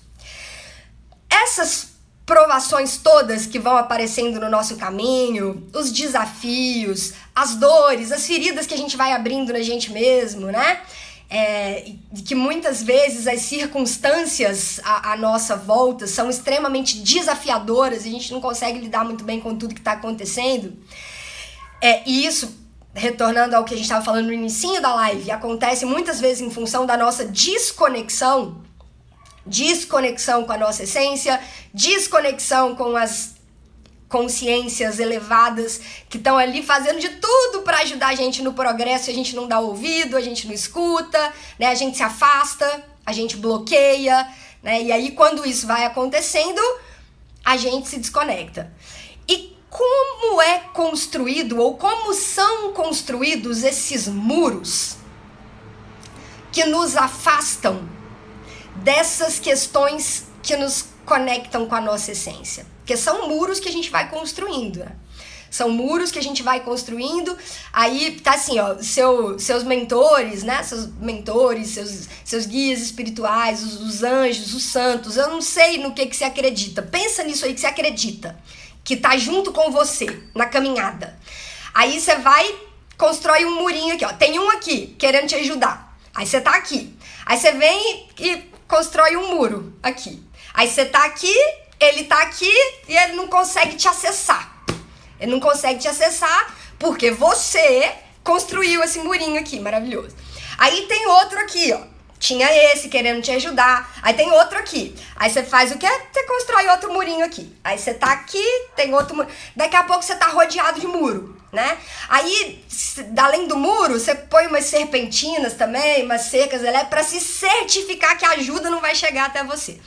Essas provações todas que vão aparecendo no nosso caminho, os desafios, as dores, as feridas que a gente vai abrindo na gente mesmo, né? Que muitas vezes as circunstâncias à nossa volta são extremamente desafiadoras e a gente não consegue lidar muito bem com tudo que está acontecendo. E isso, retornando ao que a gente estava falando no inicinho da live, acontece muitas vezes em função da nossa desconexão com a nossa essência, desconexão com as consciências elevadas que estão ali fazendo de tudo para ajudar a gente no progresso, e a gente não dá ouvido, a gente não escuta, né? A gente se afasta, a gente bloqueia, né? E aí quando isso vai acontecendo, a gente se desconecta. E como é construído ou como são construídos esses muros que nos afastam dessas questões que nos conectam com a nossa essência. Porque são muros que a gente vai construindo, né? São muros que a gente vai construindo, aí tá assim, ó, seus mentores, né? Seus mentores, seus guias espirituais, os anjos, os santos, eu não sei no que você acredita. Pensa nisso aí que você acredita, que tá junto com você na caminhada. Aí você vai, constrói um murinho aqui, ó. Tem um aqui, querendo te ajudar. Aí você tá aqui. Aí você vem e constrói um muro aqui. Aí você tá aqui, ele tá aqui e ele não consegue te acessar. Ele não consegue te acessar porque você construiu esse murinho aqui, maravilhoso. Aí tem outro aqui, ó. Tinha esse querendo te ajudar. Aí tem outro aqui. Aí você faz o quê? Você constrói outro murinho aqui. Aí você tá aqui, tem outro muro. Daqui a pouco você tá rodeado de muro, né? Aí, além do muro, você põe umas serpentinas também, umas cercas elétricas, pra se certificar que a ajuda não vai chegar até você.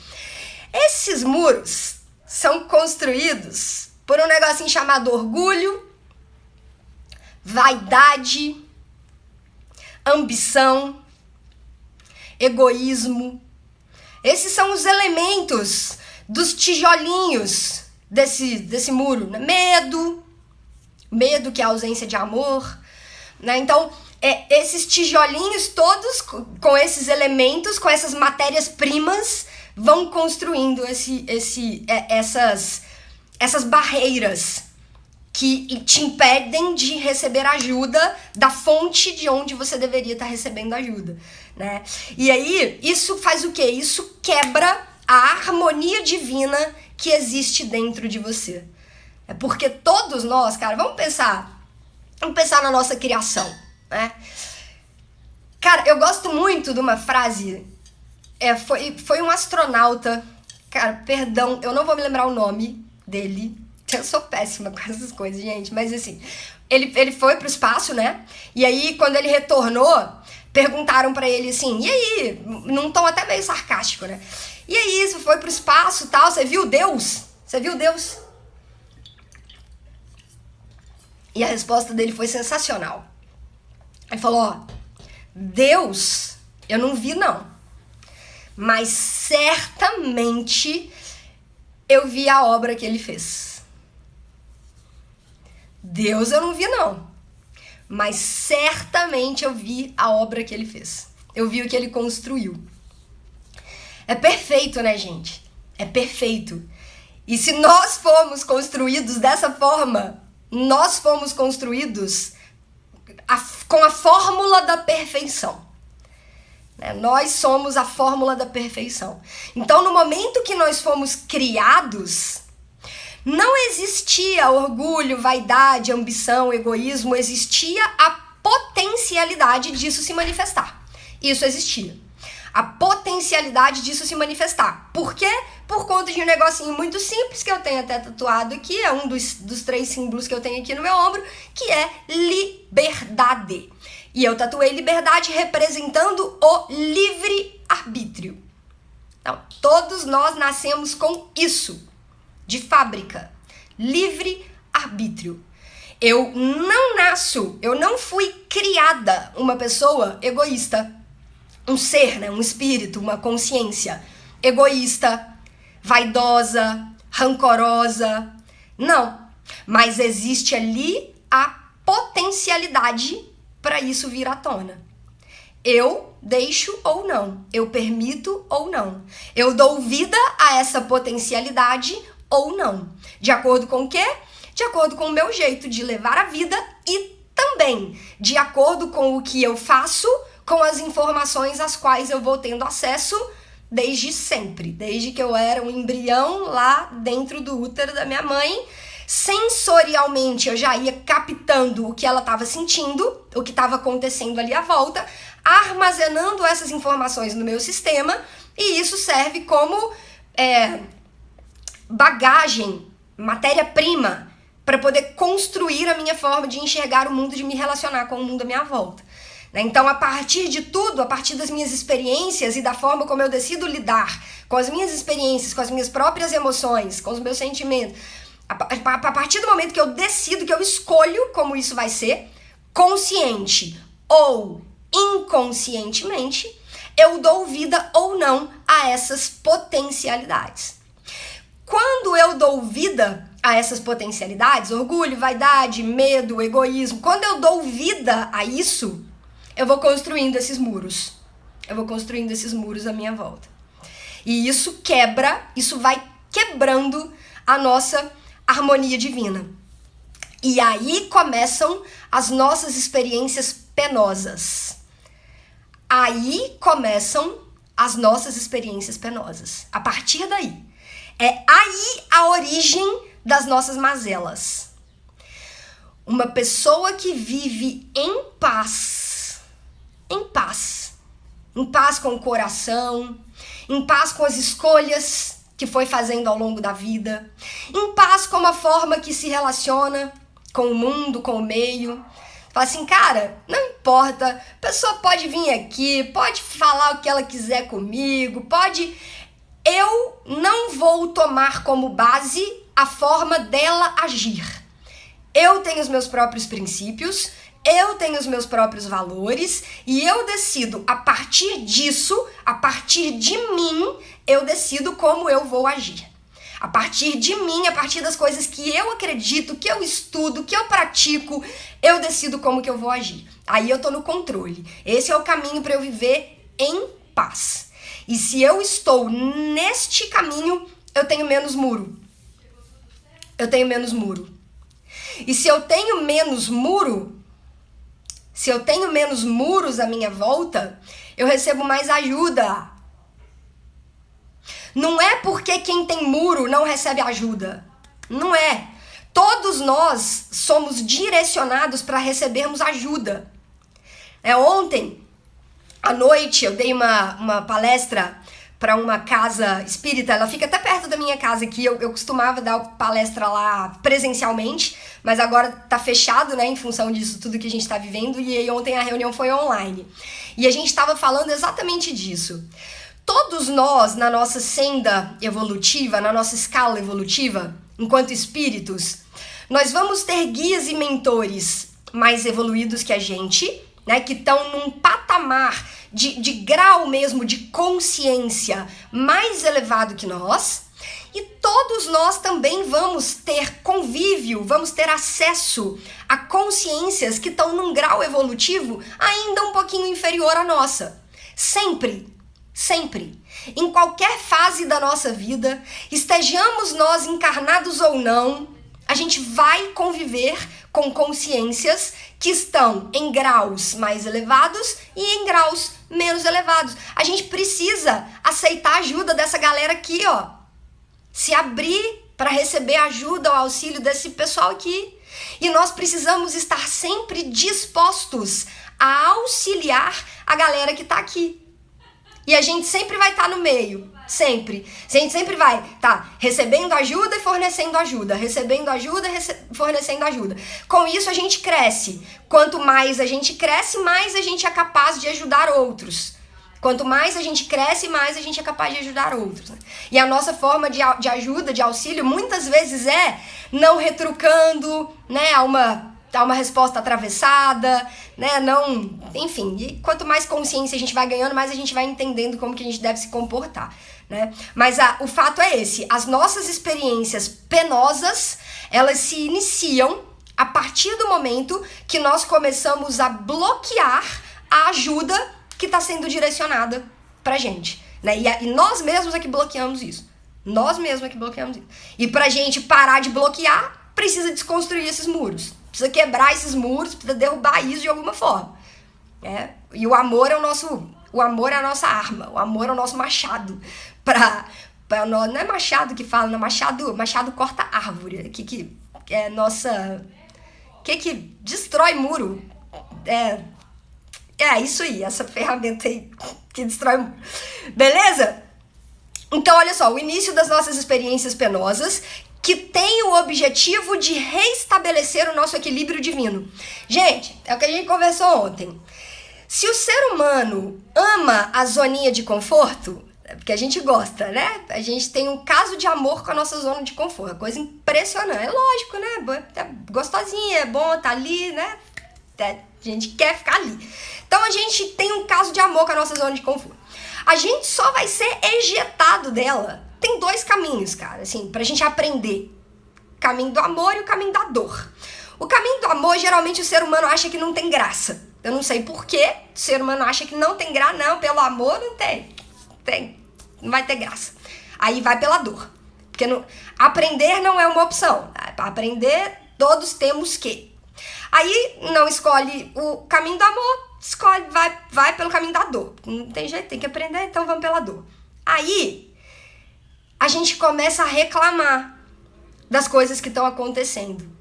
Esses muros são construídos por um negocinho chamado orgulho, vaidade, ambição, egoísmo. Esses são os elementos dos tijolinhos desse muro, né? Medo que é a ausência de amor, né? Então, esses tijolinhos todos com esses elementos, com essas matérias-primas, vão construindo essas barreiras que te impedem de receber ajuda da fonte de onde você deveria estar recebendo ajuda, né? E aí, isso faz o quê? Isso quebra a harmonia divina que existe dentro de você. É porque todos nós, cara, vamos pensar na nossa criação, né? Cara, eu gosto muito de uma frase, foi um astronauta, cara, perdão, eu não vou me lembrar o nome dele, eu sou péssima com essas coisas, gente, mas assim, ele foi pro espaço, né? E aí, quando ele retornou, perguntaram pra ele assim, e aí, num tom até meio sarcástico, né? E aí, você foi pro espaço e tal, você viu Deus? Você viu Deus? E a resposta dele foi sensacional. Ele falou, ó, Deus, eu não vi não, mas certamente eu vi a obra que ele fez. Deus eu não vi não, mas certamente eu vi a obra que ele fez. Eu vi o que ele construiu. É perfeito, né, gente? É perfeito. E se nós fomos construídos dessa forma, nós fomos construídos com a fórmula da perfeição. Nós somos a fórmula da perfeição. Então, no momento que nós fomos criados, não existia orgulho, vaidade, ambição, egoísmo, existia a potencialidade disso se manifestar. Isso existia. A potencialidade disso se manifestar. Por quê? Por conta de um negocinho muito simples que eu tenho até tatuado aqui, é um dos 3 símbolos que eu tenho aqui no meu ombro, que é liberdade. E eu tatuei liberdade representando o livre-arbítrio. Então, todos nós nascemos com isso, de fábrica. Livre-arbítrio. Eu não fui criada uma pessoa egoísta. Um ser, né? Um espírito, uma consciência egoísta, vaidosa, rancorosa. Não. Mas existe ali a potencialidade para isso vir à tona. Eu deixo ou não. Eu permito ou não. Eu dou vida a essa potencialidade ou não. De acordo com o quê? De acordo com o meu jeito de levar a vida e também de acordo com o que eu faço com as informações às quais eu vou tendo acesso desde sempre. Desde que eu era um embrião lá dentro do útero da minha mãe, sensorialmente eu já ia captando o que ela estava sentindo, o que estava acontecendo ali à volta, armazenando essas informações no meu sistema, e isso serve como bagagem, matéria-prima, para poder construir a minha forma de enxergar o mundo, de me relacionar com o mundo à minha volta. Então, a partir de tudo, a partir das minhas experiências e da forma como eu decido lidar com as minhas experiências, com as minhas próprias emoções, com os meus sentimentos, A partir do momento que eu decido, que eu escolho como isso vai ser, consciente ou inconscientemente, eu dou vida ou não a essas potencialidades. Quando eu dou vida a essas potencialidades, orgulho, vaidade, medo, egoísmo, quando eu dou vida a isso, eu vou construindo esses muros. Eu vou construindo esses muros à minha volta. E isso vai quebrando a nossa harmonia divina. E aí começam as nossas experiências penosas. Aí começam as nossas experiências penosas. A partir daí. É aí a origem das nossas mazelas. Uma pessoa que vive em paz com o coração, em paz com as escolhas que foi fazendo ao longo da vida, em paz com a forma que se relaciona com o mundo, com o meio. Fala assim, cara, não importa, a pessoa pode vir aqui, pode falar o que ela quiser comigo, pode... Eu não vou tomar como base a forma dela agir. Eu tenho os meus próprios princípios, eu tenho os meus próprios valores e eu decido, a partir disso, a partir de mim, eu decido como eu vou agir. A partir de mim, a partir das coisas que eu acredito, que eu estudo, que eu pratico, eu decido como que eu vou agir. Aí eu tô no controle. Esse é o caminho para eu viver em paz. E se eu estou neste caminho, eu tenho menos muro. Eu tenho menos muro. E se eu tenho menos muro, se eu tenho menos muros à minha volta, eu recebo mais ajuda. Não é porque quem tem muro não recebe ajuda. Não é. Todos nós somos direcionados para recebermos ajuda. Ontem à noite eu dei uma palestra para uma casa espírita, ela fica até perto da minha casa aqui, eu costumava dar palestra lá presencialmente, mas agora tá fechado, né, em função disso tudo que a gente tá vivendo, e aí ontem a reunião foi online. E a gente estava falando exatamente disso. Todos nós, na nossa senda evolutiva, na nossa escala evolutiva, enquanto espíritos, nós vamos ter guias e mentores mais evoluídos que a gente, né, que estão num patamar de grau mesmo de consciência mais elevado que nós, e todos nós também vamos ter convívio, vamos ter acesso a consciências que estão num grau evolutivo ainda um pouquinho inferior à nossa. Sempre, em qualquer fase da nossa vida, estejamos nós encarnados ou não, a gente vai conviver com consciências que estão em graus mais elevados e em graus menos elevados. A gente precisa aceitar a ajuda dessa galera aqui, ó. Se abrir para receber ajuda ou auxílio desse pessoal aqui. E nós precisamos estar sempre dispostos a auxiliar a galera que tá aqui. E a gente sempre vai estar no meio, sempre. A gente sempre vai estar recebendo ajuda e fornecendo ajuda, recebendo ajuda e fornecendo ajuda. Com isso a gente cresce. Quanto mais a gente cresce, mais a gente é capaz de ajudar outros. Quanto mais a gente cresce, mais a gente é capaz de ajudar outros. E a nossa forma de ajuda, de auxílio, muitas vezes é não retrucando, né, a uma resposta atravessada, né, não, enfim, e quanto mais consciência a gente vai ganhando, mais a gente vai entendendo como que a gente deve se comportar, né, mas o fato é esse, as nossas experiências penosas, elas se iniciam a partir do momento que nós começamos a bloquear a ajuda que está sendo direcionada pra gente, né, e nós mesmos é que bloqueamos isso, e pra gente parar de bloquear, precisa desconstruir esses muros. Precisa quebrar esses muros, precisa derrubar isso de alguma forma. E o amor é a nossa arma, o amor é o nosso machado. Não é machado que fala, não, machado corta árvore, que é nossa... que destrói muro. É isso aí, essa ferramenta aí que destrói muro. Beleza? Então, olha só, o início das nossas experiências penosas, que tem o objetivo de reestabelecer o nosso equilíbrio divino. Gente, é o que a gente conversou ontem. Se o ser humano ama a zoninha de conforto, Porque a gente gosta, né? A gente tem um caso de amor com a nossa zona de conforto. Coisa impressionante. É lógico, né? É gostosinha, é bom, tá ali, né? A gente quer ficar ali. Então a gente tem um caso de amor com a nossa zona de conforto. A gente só vai ser ejetado dela. Tem 2 caminhos, cara, assim, pra gente aprender. O caminho do amor e o caminho da dor. O caminho do amor, geralmente o ser humano acha que não tem graça. Eu não sei porquê o ser humano acha que não tem graça. Não, pelo amor não tem. Não vai ter graça. Aí vai pela dor. Porque aprender não é uma opção. Para aprender, todos temos que. Aí não escolhe o caminho do amor, vai pelo caminho da dor. Não tem jeito, tem que aprender, então vamos pela dor. Aí a gente começa a reclamar das coisas que estão acontecendo.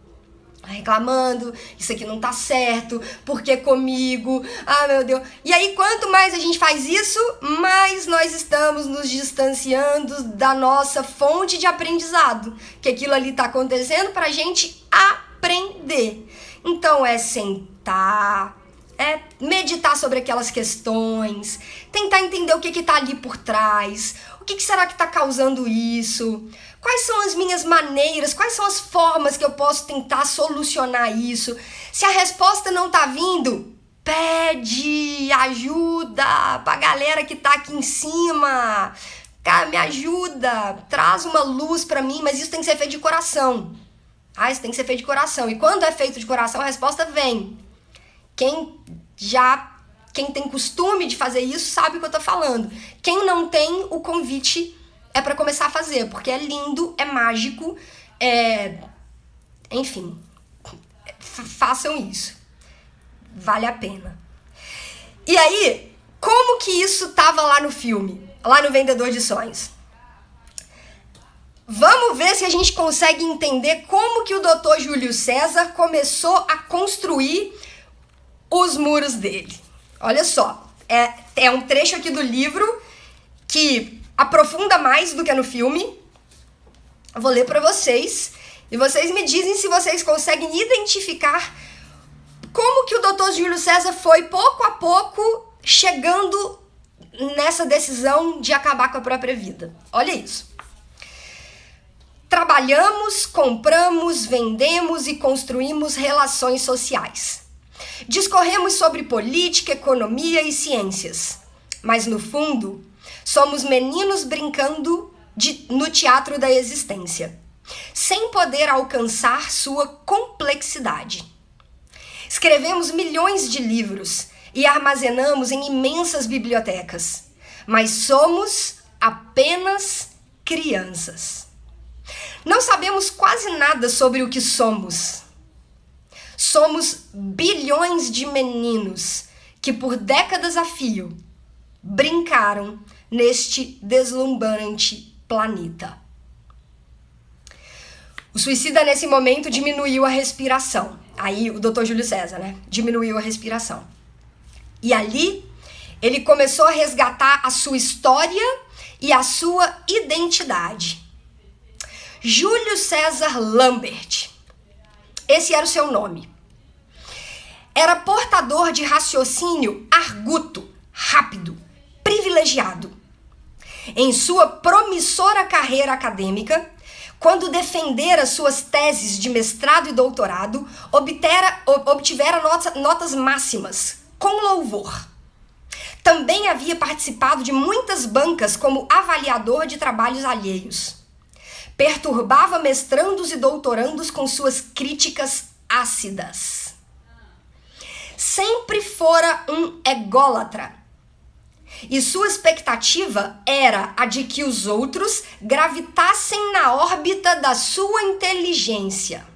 Reclamando, isso aqui não tá certo, por que comigo? Ah, meu Deus. E aí, quanto mais a gente faz isso, mais nós estamos nos distanciando da nossa fonte de aprendizado. Que aquilo ali tá acontecendo pra gente aprender. Então, é sentar, é meditar sobre aquelas questões, tentar entender o que tá ali por trás, o que será que tá causando isso, quais são as minhas maneiras, quais são as formas que eu posso tentar solucionar isso. Se a resposta não tá vindo, pede ajuda pra galera que tá aqui em cima. Cara, me ajuda, traz uma luz pra mim, mas isso tem que ser feito de coração. Isso tem que ser feito de coração. E quando é feito de coração, a resposta vem. Quem tem costume de fazer isso sabe o que eu tô falando. Quem não tem, o convite é para começar a fazer, porque é lindo, é mágico, enfim, façam isso. Vale a pena. E aí, como que isso tava lá no filme? Lá no Vendedor de Sonhos? Vamos ver se a gente consegue entender como que o Dr. Júlio César começou a construir os muros dele. Olha só, é um trecho aqui do livro que aprofunda mais do que no filme. Eu vou ler para vocês e vocês me dizem se vocês conseguem identificar como que o Dr. Júlio César foi pouco a pouco chegando nessa decisão de acabar com a própria vida. Olha isso. Trabalhamos, compramos, vendemos e construímos relações sociais. Discorremos sobre política, economia e ciências. Mas, no fundo, somos meninos brincando no teatro da existência, sem poder alcançar sua complexidade. Escrevemos milhões de livros e armazenamos em imensas bibliotecas, mas somos apenas crianças. Não sabemos quase nada sobre o que somos. Somos bilhões de meninos que por décadas a fio brincaram neste deslumbrante planeta. O suicida nesse momento diminuiu a respiração. Aí o Dr. Júlio César, né? Diminuiu a respiração. E ali ele começou a resgatar a sua história e a sua identidade. Júlio César Lambert. Esse era o seu nome. Era portador de raciocínio arguto, rápido, privilegiado. Em sua promissora carreira acadêmica, quando defendera suas teses de mestrado e doutorado, obtivera notas máximas, com louvor. Também havia participado de muitas bancas como avaliador de trabalhos alheios. Perturbava mestrandos e doutorandos com suas críticas ácidas. Sempre fora um ególatra. E sua expectativa era a de que os outros gravitassem na órbita da sua inteligência.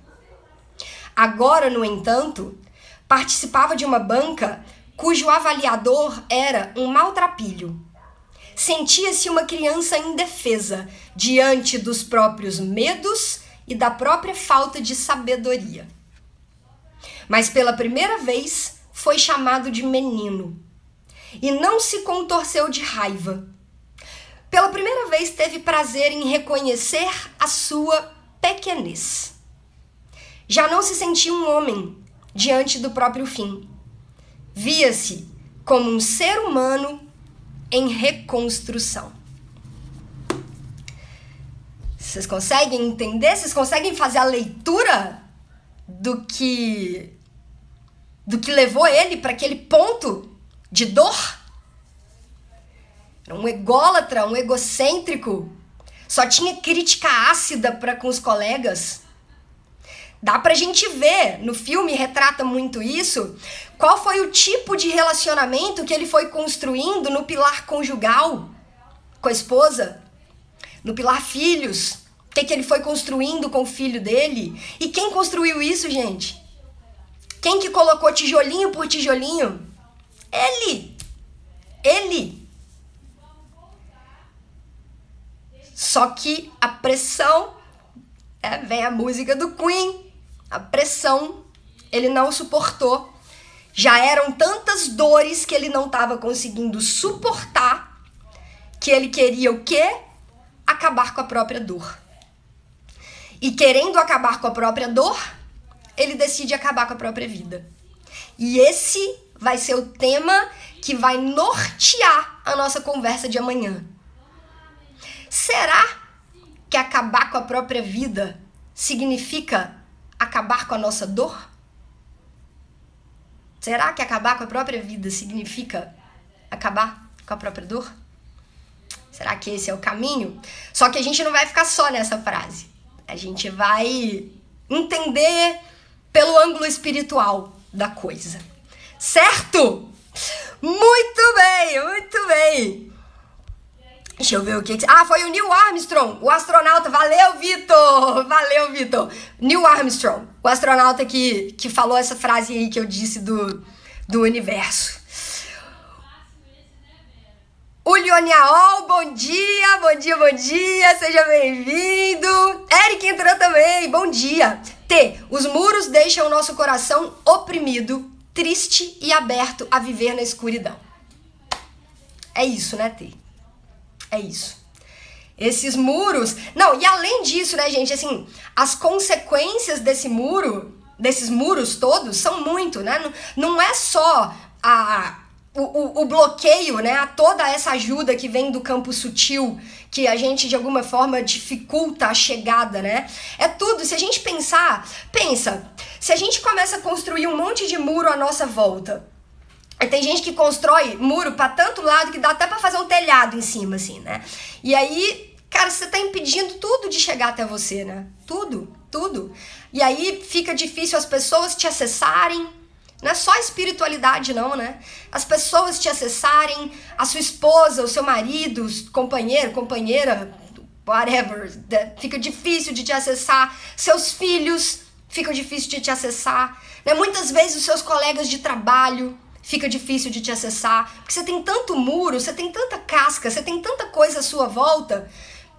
Agora, no entanto, participava de uma banca cujo avaliador era um maltrapilho. Sentia-se uma criança indefesa diante dos próprios medos e da própria falta de sabedoria. Mas pela primeira vez foi chamado de menino e não se contorceu de raiva. Pela primeira vez teve prazer em reconhecer a sua pequenez. Já não se sentia um homem diante do próprio fim. Via-se como um ser humano em reconstrução. Vocês conseguem entender? Vocês conseguem fazer a leitura do que levou ele para aquele ponto de dor? Era um ególatra, um egocêntrico. Só tinha crítica ácida para com os colegas. Dá pra gente ver, no filme retrata muito isso, qual foi o tipo de relacionamento que ele foi construindo no pilar conjugal com a esposa, no pilar filhos, o que ele foi construindo com o filho dele. E quem construiu isso, gente? Quem que colocou tijolinho por tijolinho? Ele! Só que a pressão, vem a música do Queen, a pressão, ele não suportou. Já eram tantas dores que ele não estava conseguindo suportar, que ele queria o quê? Acabar com a própria dor. E querendo acabar com a própria dor, ele decide acabar com a própria vida. E esse vai ser o tema que vai nortear a nossa conversa de amanhã. Será que acabar com a própria vida significa acabar com a nossa dor? Será que acabar com a própria vida significa acabar com a própria dor? Será que esse é o caminho? Só que a gente não vai ficar só nessa frase. A gente vai entender pelo ângulo espiritual da coisa. Certo? Muito bem, muito bem. Deixa eu ver o que... foi o Neil Armstrong, o astronauta. Valeu, Vitor! Neil Armstrong, o astronauta que falou essa frase aí que eu disse do universo. O Lioniaol, bom dia, seja bem-vindo. Eric entrou também, bom dia. T, os muros deixam o nosso coração oprimido, triste e aberto a viver na escuridão. É isso, né, T? É isso. Esses muros... Não, e além disso, né, gente, assim, as consequências desses muros todos são muito, né? Não é só o bloqueio, né? A toda essa ajuda que vem do campo sutil, que a gente, de alguma forma, dificulta a chegada, né? É tudo. Se a gente pensa, se a gente começa a construir um monte de muro à nossa volta... Tem gente que constrói muro pra tanto lado que dá até pra fazer um telhado em cima, assim, né? E aí, cara, você tá impedindo tudo de chegar até você, né? Tudo. E aí fica difícil as pessoas te acessarem. Não é só a espiritualidade, não, né? As pessoas te acessarem, a sua esposa, o seu marido, companheiro, companheira, whatever. Fica difícil de te acessar. Seus filhos ficam difícil de te acessar. Né? Muitas vezes os seus colegas de trabalho... fica difícil de te acessar, porque você tem tanto muro, você tem tanta casca, você tem tanta coisa à sua volta,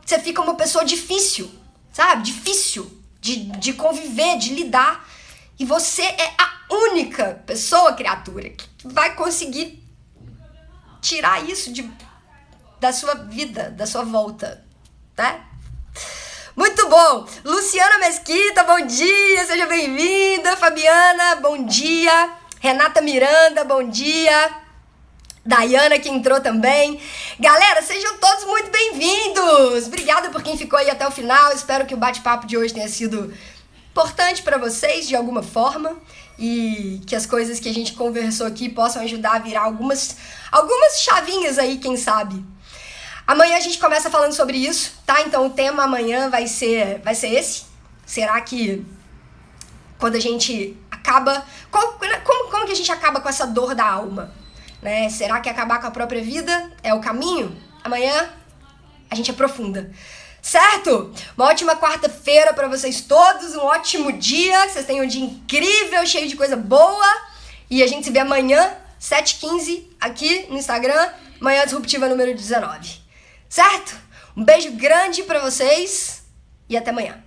você fica uma pessoa difícil, sabe? Difícil de conviver, de lidar. E você é a única pessoa, criatura, que vai conseguir tirar isso da sua vida, da sua volta, né? Muito bom! Luciana Mesquita, bom dia, seja bem-vinda. Fabiana, bom dia. Renata Miranda, bom dia. Dayana que entrou também. Galera, sejam todos muito bem-vindos. Obrigada por quem ficou aí até o final. Espero que o bate-papo de hoje tenha sido importante para vocês de alguma forma e que as coisas que a gente conversou aqui possam ajudar a virar algumas chavinhas aí, quem sabe. Amanhã a gente começa falando sobre isso, tá? Então o tema amanhã vai ser esse. Será que quando a gente acaba... Como que a gente acaba com essa dor da alma? Né? Será que acabar com a própria vida é o caminho? Amanhã a gente aprofunda. Certo? Uma ótima quarta-feira para vocês todos, um ótimo dia, que vocês tenham um dia incrível, cheio de coisa boa. E a gente se vê amanhã, 7h15, aqui no Instagram, Manhã Disruptiva número 19. Certo? Um beijo grande para vocês e até amanhã.